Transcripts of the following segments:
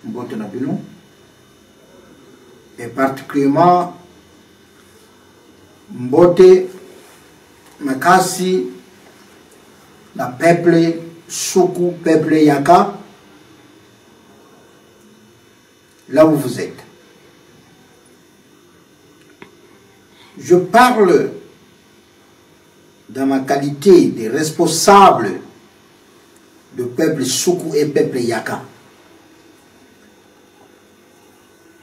Mbote na bino, et particulièrement Mbote Makasi, la peuple Soukou, peuple Yaka, là où vous êtes. Je parle dans ma qualité de responsable de peuple Soukou et peuple Yaka.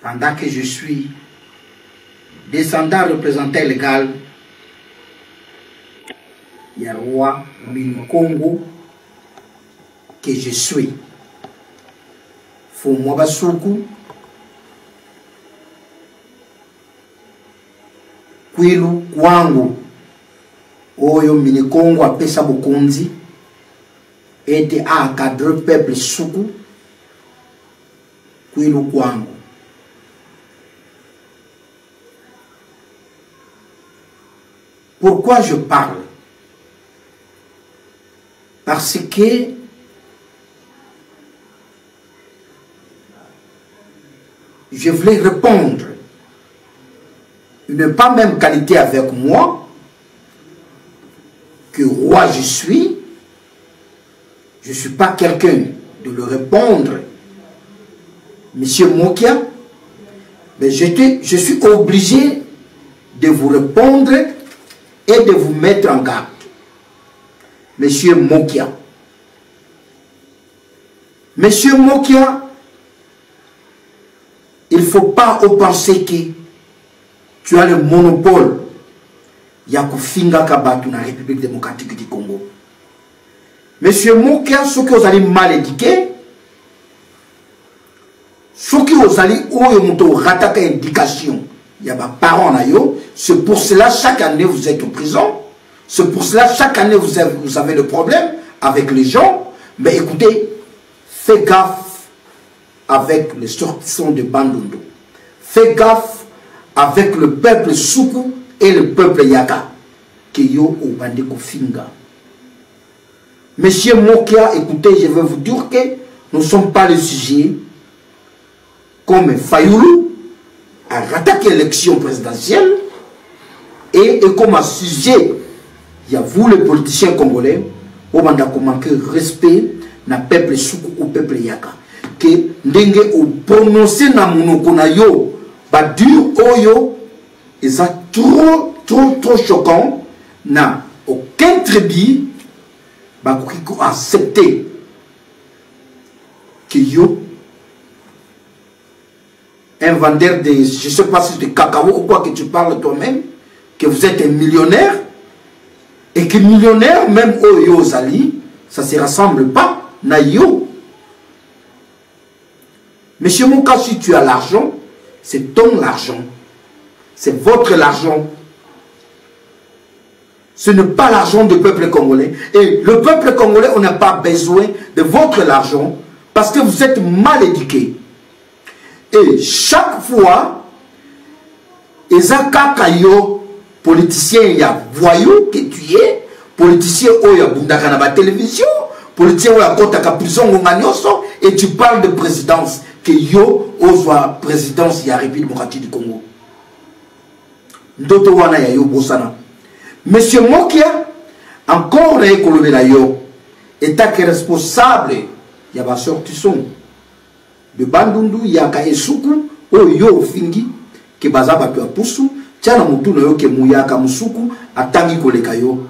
Pendant que je suis descendant représentant légal, il y a le roi Congo que je suis. Fou Soukou, Kwilu Kwangu, Oyo Mini Congo a pesa Bokonzi, était à cadre peuple Soukou, Kwilu Kwangu. Pourquoi je parle? Parce que je voulais répondre. Une pas même qualité avec moi, que roi je suis. Je ne suis pas quelqu'un de le répondre. Monsieur Mokia, mais je suis obligé de vous répondre et de vous mettre en garde. Monsieur Mokia. Monsieur Mokia, il ne faut pas penser que tu as le monopole. Yakufinga Kabatu dans la République démocratique du Congo. Monsieur Mokia, ceux que vous allez mal éduquer, ceux que vous allez rattaquer l'éducation, il y a des parents, c'est pour cela chaque année vous êtes en prison. C'est pour cela chaque année vous avez le problème avec les gens. Mais écoutez, fais gaffe avec les sortissants de Bandundu. Fais gaffe avec le peuple Soukou et le peuple Yaka. Qui yo au Bandeko Finga. Monsieur Mokia, écoutez, je vais vous dire que nous ne sommes pas le sujet comme Fayoulou a rattaqué l'élection présidentielle et comme un sujet, il y a vous les politiciens congolais, où on a manqué respect na peuple Soukou ou peuple Yaka. Que ndenge ou prononcer na monoko na yo, ba dur oyo, et ça trop choquant, na aucun tribu, ba kiko accepter que yo un vendeur de, je ne sais pas si de cacao ou quoi que tu parles toi-même, que vous êtes un millionnaire, et que millionnaire, même au Zali, ça ne se rassemble pas, na yo. Monsieur Mouka, si tu as l'argent, c'est ton argent, c'est votre argent. Ce n'est pas l'argent du peuple congolais. Et le peuple congolais, on n'a pas besoin de votre argent, parce que vous êtes mal éduqués. Et chaque fois, les akakayo, politiciens, il y a voyous que tu es, politiciens, il y a bundaka na ba télévision, politiciens, il y a kota ka prison, et tu parles de présidence, que yo, soit présidence, il y a République démocratique du Congo. Ndoto wana ya yo bosana. Monsieur Mokia, encore na école la yo, état que responsable, il y a ba sortisson. De Bandundu Yaka et Soukou Oyo Fingi que Bazaba tu Pusu Tiana Mutu no yo ke Muyaka Musuku Atangi Kolekayo.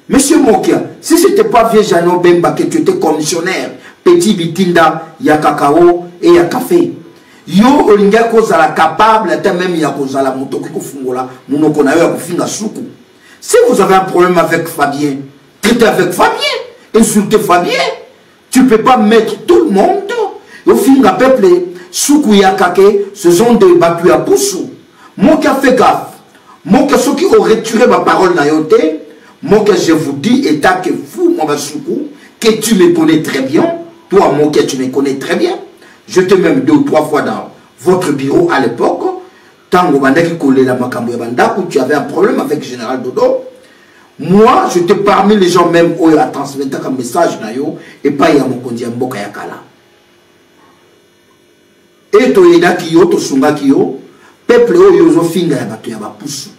Monsieur Mokia, si c'était pas vieux Jano Bemba que tu étais commissionnaire, petit Bitinda Yakakao et Yakafé, yo Olinga Kozala capable, et même Yakozala Mutokiko Fungola, Munokona yo Kufinga Soukou. Si vous avez un problème avec Fabien, traitez avec Fabien, insultez Fabien. Tu ne peux pas mettre tout le monde. Au fin du peuple, Soukou Yakake, ce sont des battus à poussou. Moi qui a fait gaffe, moi qui ceux qui ont retiré ma parole na yote, moi que je vous dis, état que fou, mon Soukou, que tu me connais très bien, toi, moi que tu me connais très bien, je t'ai même 2 ou 3 fois dans votre bureau à l'époque, tant que tu avais un problème avec le général Dodo. Moi, j'étais parmi les gens même où il a transmis un message et pas y a mon Mboka Yakala. et to yedaki yo to sungaki yo peuple oyo zo finga ya bato ya bapusu.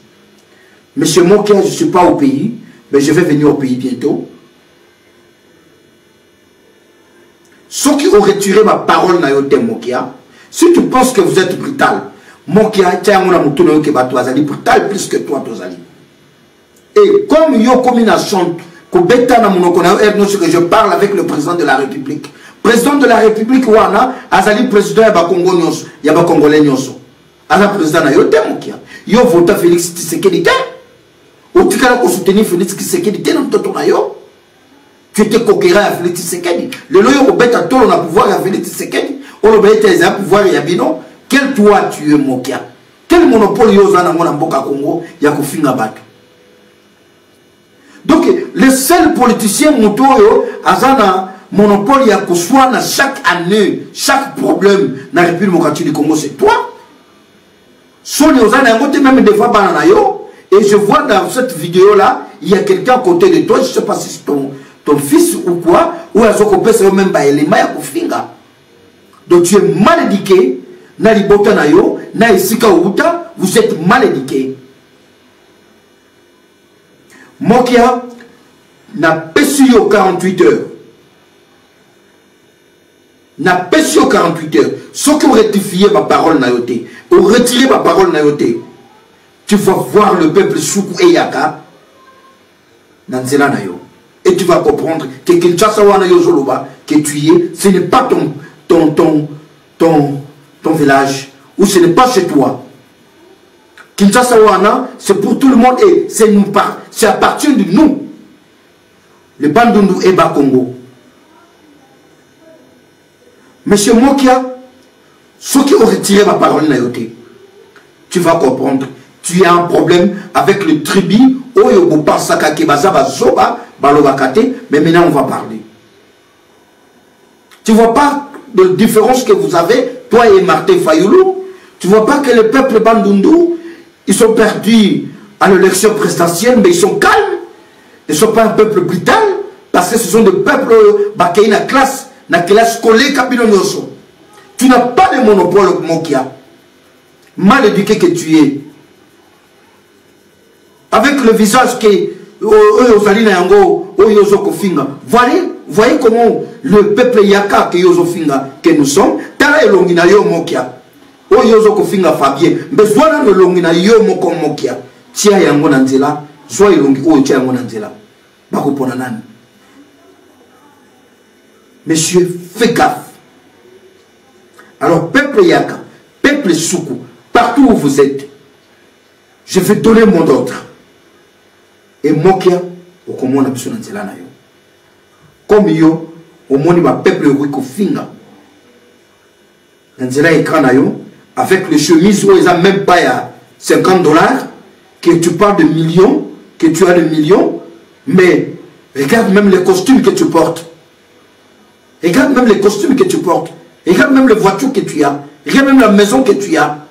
Monsieur Mokia, je ne suis pas au pays, mais je vais venir au pays bientôt. Ceux qui ont retiré ma parole na yote Mokia, si tu penses que vous êtes brutal, Mokia, tiens mon amour, que bato azali brutal plus que toi tozali. Et comme yo comme une chante, que beta na mon que je parle avec le président de la République. Président de la République wana azali président ya ba Congo nyonso, ya ba Congolais nyonso. Azali président na yote Mokia. Yo vota Félix Tshisekedi te. Otikala ko soutenir Félix Tshisekedi te na mtoto na yo. Tu étais conquérant à Félix Tshisekedi. Le loyo ko beta tolo na pouvoir à Félix Tshisekedi. On le beta les pouvoir ya bino. Quel toi tu es Mokia? Quel monopole yo za na mona mboka Congo ya ko finga bato? Donc le seul politicien motoyo azana monopole ya ko soit na chaque année, chaque problème na République démocratique du Congo, c'est toi. Soni ozana ngote même des fois banana yo. Et je vois dans cette vidéo là, il y a quelqu'un à côté de toi, je ne sais pas si c'est ton fils ou quoi, ou à Zokopé, c'est même pas élément à Kofinga. Donc tu es mal éduqué, na libota na yo, na isika uta, vous êtes mal éduqué. Mokia n'a pas su 48 heures. N'a pas su 48 heures. Ceux qui ont rectifié ma parole na yoté, ont retiré ma parole na yoté. Tu vas voir le peuple Soukou et Yaka dans Zelanayo. Et tu vas comprendre que Kinshasa wana Yozoloba, que tu y es, ce n'est pas ton village, ou ce n'est pas chez toi. Kinshasa wana, c'est pour tout le monde et c'est à partir de nous. Le Bandundu et Bakongo. Monsieur Mokia, ceux qui ont retiré ma parole nayoté, tu vas comprendre. Tu as un problème avec le tribu, mais maintenant on va parler. Tu ne vois pas de différence que vous avez, toi et Martin Fayoulou. Tu ne vois pas que le peuple Bandundu, ils sont perdus à l'élection présidentielle, mais ils sont calmes. Ils ne sont pas un peuple brutal, parce que ce sont des peuples qui ont une classe collée. Tu n'as pas de monopole, Mokia. Mal éduqué que tu es. Avec le visage que voyez comment le peuple Yaka que nous sommes, Tala et Longina yo Mokia. Oyozo kofinga Fabien, besoin de Longina yo moko Mokia. Tia yango nanzela, soit ilongi o tia yango nanzela. Bako pona nani. Monsieur, fais gaffe. Alors, peuple Yaka, peuple Soukou, partout où vous êtes, je vais donner mon ordre. Et Mokia, au comment on a besoin de cela. Comme yo, au moins, ma peuple Wiko Finga. Dans cela, écran avec les chemises où ils n'ont même pas $50, que tu parles de millions, que tu as des millions, mais regarde même les costumes que tu portes. Regarde même les costumes que tu portes. Regarde même les voitures que tu as. Regarde même la maison que tu as.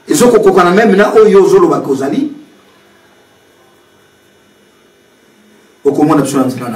Et ce qu'on a même maintenant, oh yo zolo bakozali. Au comment on a besoin de cela.